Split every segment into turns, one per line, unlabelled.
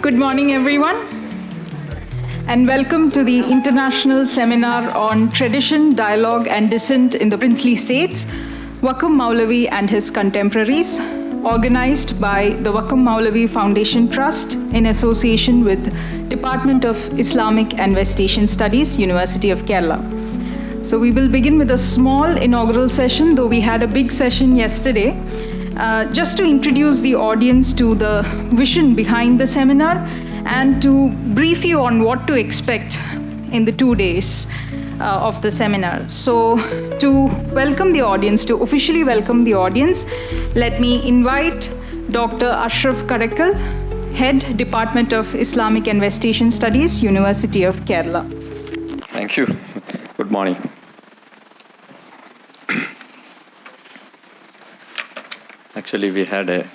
Good morning, everyone, and welcome to the International Seminar on Tradition, Dialogue and Dissent in the Princely States, Vakkom Moulavi and his Contemporaries, organized by the Vakkom Moulavi Foundation Trust in association with Department of Islamic and West Asian Studies, University of Kerala. So we will begin with a small inaugural session, though we had a big session yesterday, just to introduce the audience to the vision behind the seminar and to brief you on what to expect in the 2 days of the seminar. So to welcome the audience, to officially welcome the audience, let me invite Dr. Ashraf Karakkal, Head, Department of Islamic and West Asian Studies, University of Kerala.
Thank you. Good morning. Actually, we had a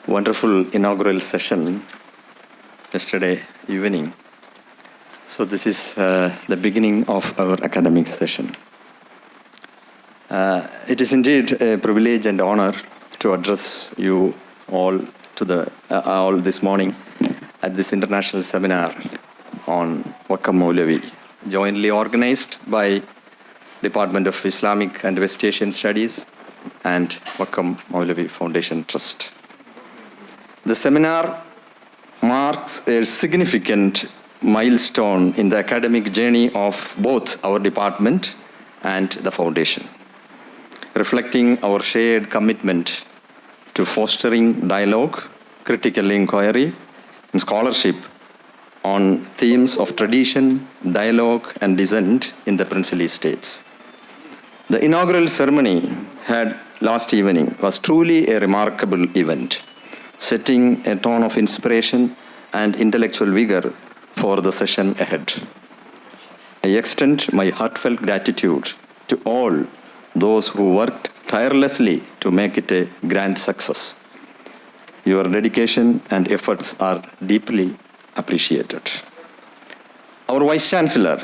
wonderful inaugural session yesterday evening. So this is the beginning of our academic session. It is indeed a privilege and honor to address you all all this morning at this international seminar on Vakkom Moulavi, jointly organized by Department of Islamic and West Asian Studies and Vakkom Moulavi Foundation Trust. The seminar marks a significant milestone in the academic journey of both our department and the foundation, reflecting our shared commitment to fostering dialogue, critical inquiry, and scholarship on themes of tradition, dialogue, and dissent in the Princely States. The inaugural ceremony had last evening was truly a remarkable event, setting a tone of inspiration and intellectual vigor for the session ahead. I extend my heartfelt gratitude to all those who worked tirelessly to make it a grand success. Your dedication and efforts are deeply appreciated. Our Vice Chancellor,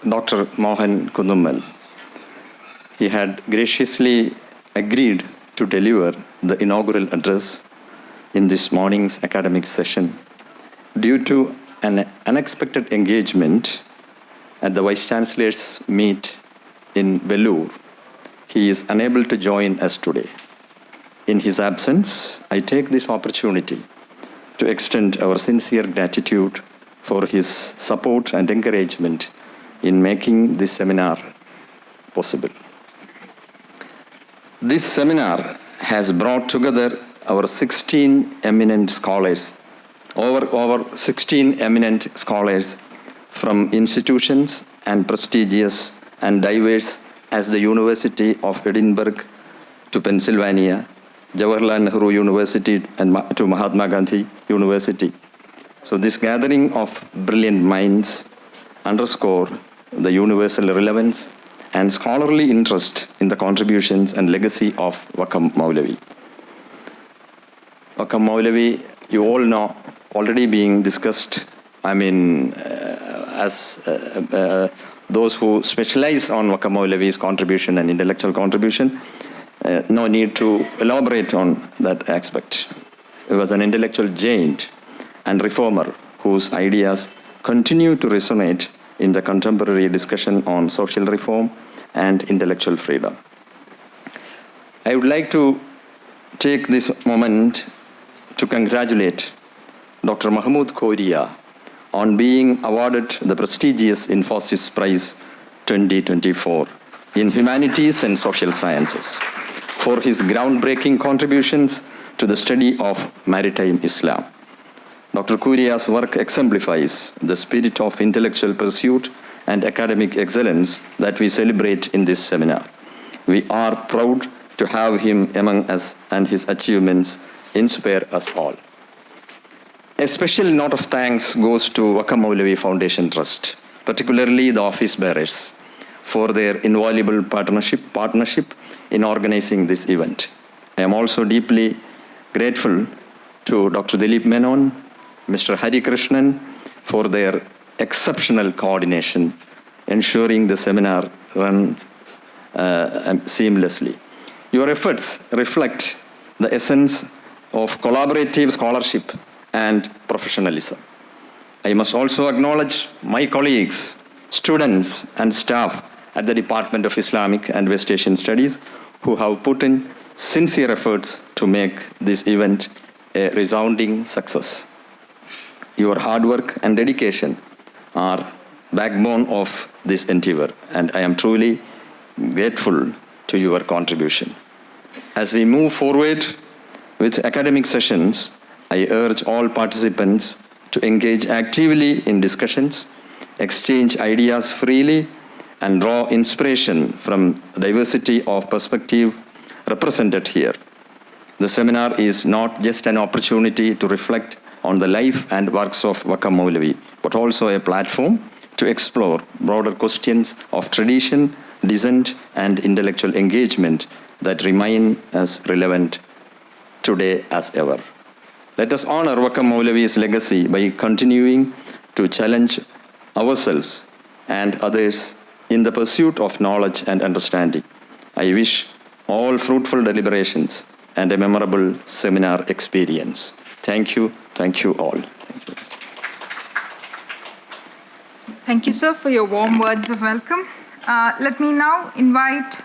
Dr. Mohan Kundumal, he had graciously agreed to deliver the inaugural address in this morning's academic session. Due to an unexpected engagement at the Vice Chancellor's meet in Vellore, he is unable to join us today. In his absence, I take this opportunity to extend our sincere gratitude for his support and encouragement in making this seminar possible. This seminar has brought together our 16 eminent scholars, over 16 eminent scholars from institutions and prestigious and diverse as the University of Edinburgh to Pennsylvania, Jawaharlal Nehru University and to Mahatma Gandhi University. So this gathering of brilliant minds underscore the universal relevance and scholarly interest in the contributions and legacy of Vakkom Moulavi. Vakkom Moulavi, you all know, already being discussed, as those who specialize on Vakkom Moulavi's contribution and intellectual contribution, no need to elaborate on that aspect. He was an intellectual giant and reformer whose ideas continue to resonate in the contemporary discussion on social reform and intellectual freedom. I would like to take this moment to congratulate Dr. Mahmood Koria on being awarded the prestigious Infosys Prize 2024 in Humanities and Social Sciences for his groundbreaking contributions to the study of maritime Islam. Dr. Kuria's work exemplifies the spirit of intellectual pursuit and academic excellence that we celebrate in this seminar. We are proud to have him among us, and his achievements inspire us all. A special note of thanks goes to Vakkom Moulavi Foundation Trust, particularly the office bearers, for their invaluable partnership in organizing this event. I am also deeply grateful to Dr. Dilip Menon, Mr. Hari Krishnan, for their exceptional coordination, ensuring the seminar runs seamlessly. Your efforts reflect the essence of collaborative scholarship and professionalism. I must also acknowledge my colleagues, students, and staff at the Department of Islamic and West Asian Studies who have put in sincere efforts to make this event a resounding success. Your hard work and dedication are backbone of this endeavor, and I am truly grateful to your contribution. As we move forward with academic sessions, I urge all participants to engage actively in discussions, exchange ideas freely, and draw inspiration from diversity of perspective represented here. The seminar is not just an opportunity to reflect on the life and works of Vakkom Moulavi, but also a platform to explore broader questions of tradition, dissent, and intellectual engagement that remain as relevant today as ever. Let us honor Vakkom Moulavi's legacy by continuing to challenge ourselves and others in the pursuit of knowledge and understanding. I wish all fruitful deliberations and a memorable seminar experience. Thank you all. Thank you.
Thank you, sir, for your warm words of welcome. Let me now invite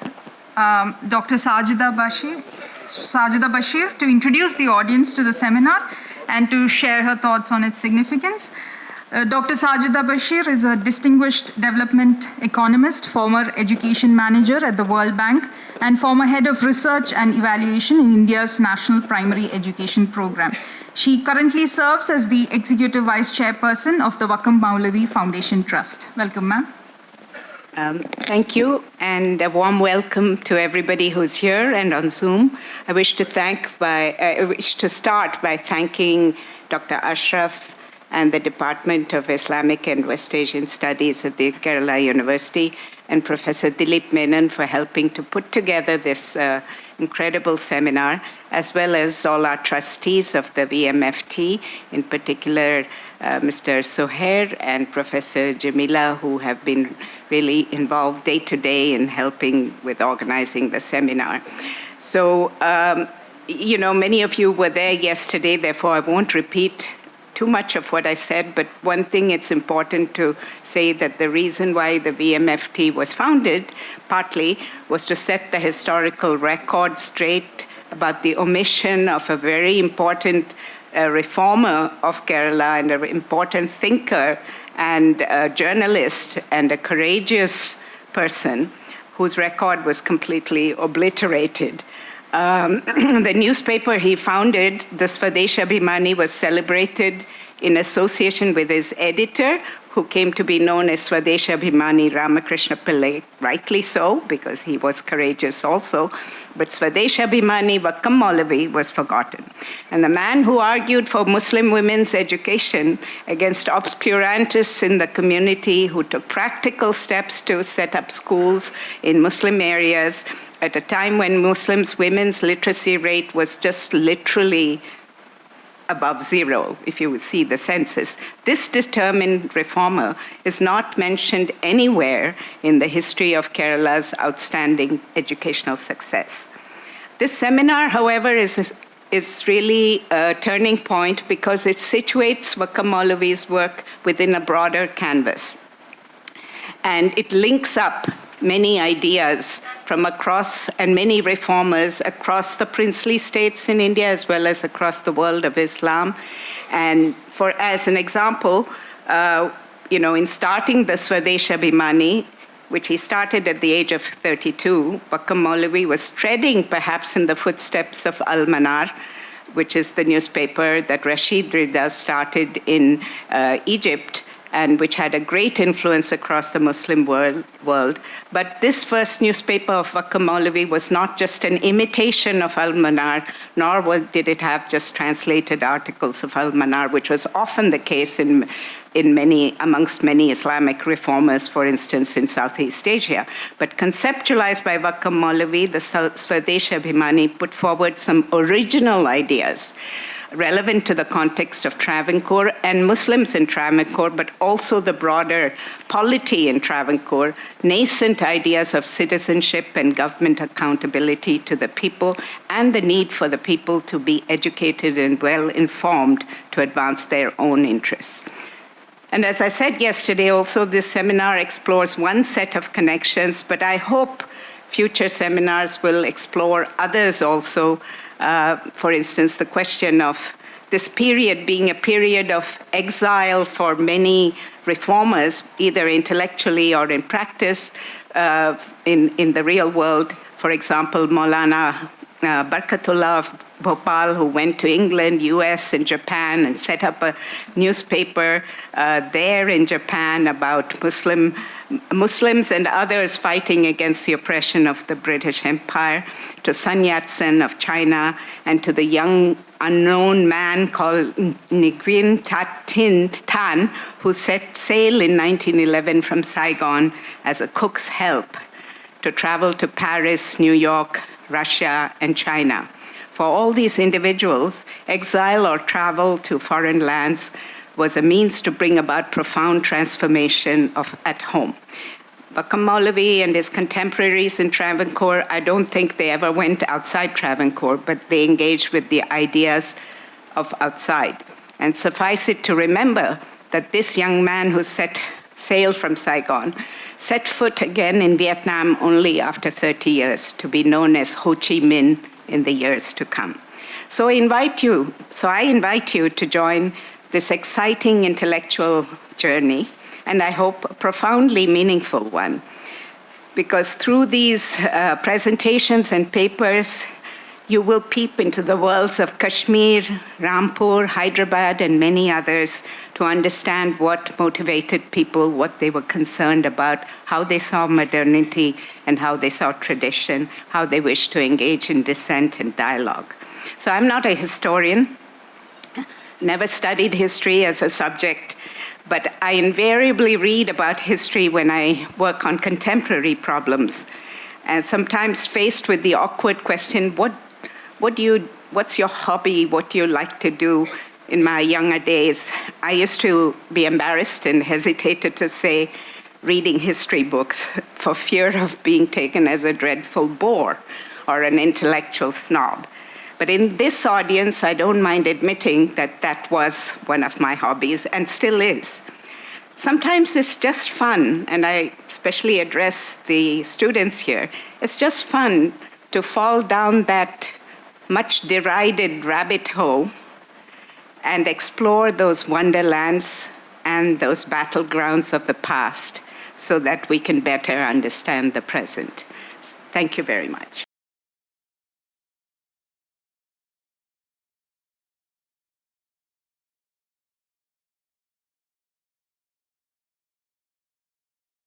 Dr. Sajida Bashir to introduce the audience to the seminar and to share her thoughts on its significance. Dr. Sajida Bashir is a distinguished development economist, former education manager at the World Bank, and former head of research and evaluation in India's National Primary Education Program. She currently serves as the Executive Vice Chairperson of the Vakkom Moulavi Foundation Trust. Welcome, ma'am.
Thank you, and a warm welcome to everybody who's here and on Zoom. I wish to start by thanking Dr. Ashraf and the Department of Islamic and West Asian Studies at the Kerala University, and Professor Dilip Menon for helping to put together this incredible seminar, as well as all our trustees of the VMFT, in particular Mr. Sohair and Professor Jamila, who have been really involved day to day in helping with organizing the seminar. So, many of you were there yesterday, therefore I won't repeat too much of what I said, but one thing it's important to say that the reason why the VMFT was founded, partly, was to set the historical record straight about the omission of a very important reformer of Kerala and an important thinker and a journalist and a courageous person whose record was completely obliterated. The newspaper he founded, the Swadesh Abhimani, was celebrated in association with his editor, who came to be known as Swadesh Abhimani Ramakrishna Pillai, rightly so, because he was courageous also. But Swadesh Abhimani Vakkom Moulavi was forgotten. And the man who argued for Muslim women's education against obscurantists in the community, who took practical steps to set up schools in Muslim areas at a time when Muslims' women's literacy rate was just literally above zero, if you would see the census. This determined reformer is not mentioned anywhere in the history of Kerala's outstanding educational success. This seminar, however, is really a turning point because it situates Vakkom Moulavi's work within a broader canvas. And it links up many ideas from across, and many reformers across the princely states in India as well as across the world of Islam. And as an example, in starting the Swadesh Abhimani, which he started at the age of 32, Vakkom Moulavi was treading perhaps in the footsteps of Al-Manar, which is the newspaper that Rashid Rida started in Egypt, and which had a great influence across the Muslim world. But this first newspaper of Vakkom Moulavi was not just an imitation of Al-Manar, nor did it have just translated articles of Al-Manar, which was often the case amongst many Islamic reformers, for instance, in Southeast Asia. But conceptualized by Vakkom Moulavi, the Swadesh Abhimani put forward some original ideas. relevant to the context of Travancore and Muslims in Travancore, but also the broader polity in Travancore, nascent ideas of citizenship and government accountability to the people, and the need for the people to be educated and well-informed to advance their own interests. And as I said yesterday, also this seminar explores one set of connections, but I hope future seminars will explore others also. For instance, the question of this period being a period of exile for many reformers, either intellectually or in practice, in the real world. For example, Maulana Barkatullah of Bhopal, who went to England, US, and Japan, and set up a newspaper there in Japan about Muslims and others fighting against the oppression of the British Empire, to Sun Yat-sen of China, and to the young unknown man called Nguyen Tan, who set sail in 1911 from Saigon as a cook's help to travel to Paris, New York, Russia, and China. For all these individuals, exile or travel to foreign lands was a means to bring about profound transformation at home. Vakkom Moulavi and his contemporaries in Travancore, I don't think they ever went outside Travancore, but they engaged with the ideas of outside. And suffice it to remember that this young man who set sail from Saigon set foot again in Vietnam only after 30 years, to be known as Ho Chi Minh in the years to come. So I invite you to join this exciting intellectual journey, and I hope a profoundly meaningful one, because through these presentations and papers, you will peep into the worlds of Kashmir, Rampur, Hyderabad, and many others to understand what motivated people, what they were concerned about, how they saw modernity, and how they saw tradition, how they wished to engage in dissent and dialogue. So I'm not a historian, never studied history as a subject, but I invariably read about history when I work on contemporary problems, and sometimes faced with the awkward question, what's your hobby? What do you like to do? In my younger days, I used to be embarrassed and hesitated to say reading history books for fear of being taken as a dreadful bore or an intellectual snob. But in this audience, I don't mind admitting that that was one of my hobbies and still is. Sometimes it's just fun, and I especially address the students here, it's just fun to fall down that much derided rabbit hole and explore those wonderlands and those battlegrounds of the past so that we can better understand the present. Thank you very much.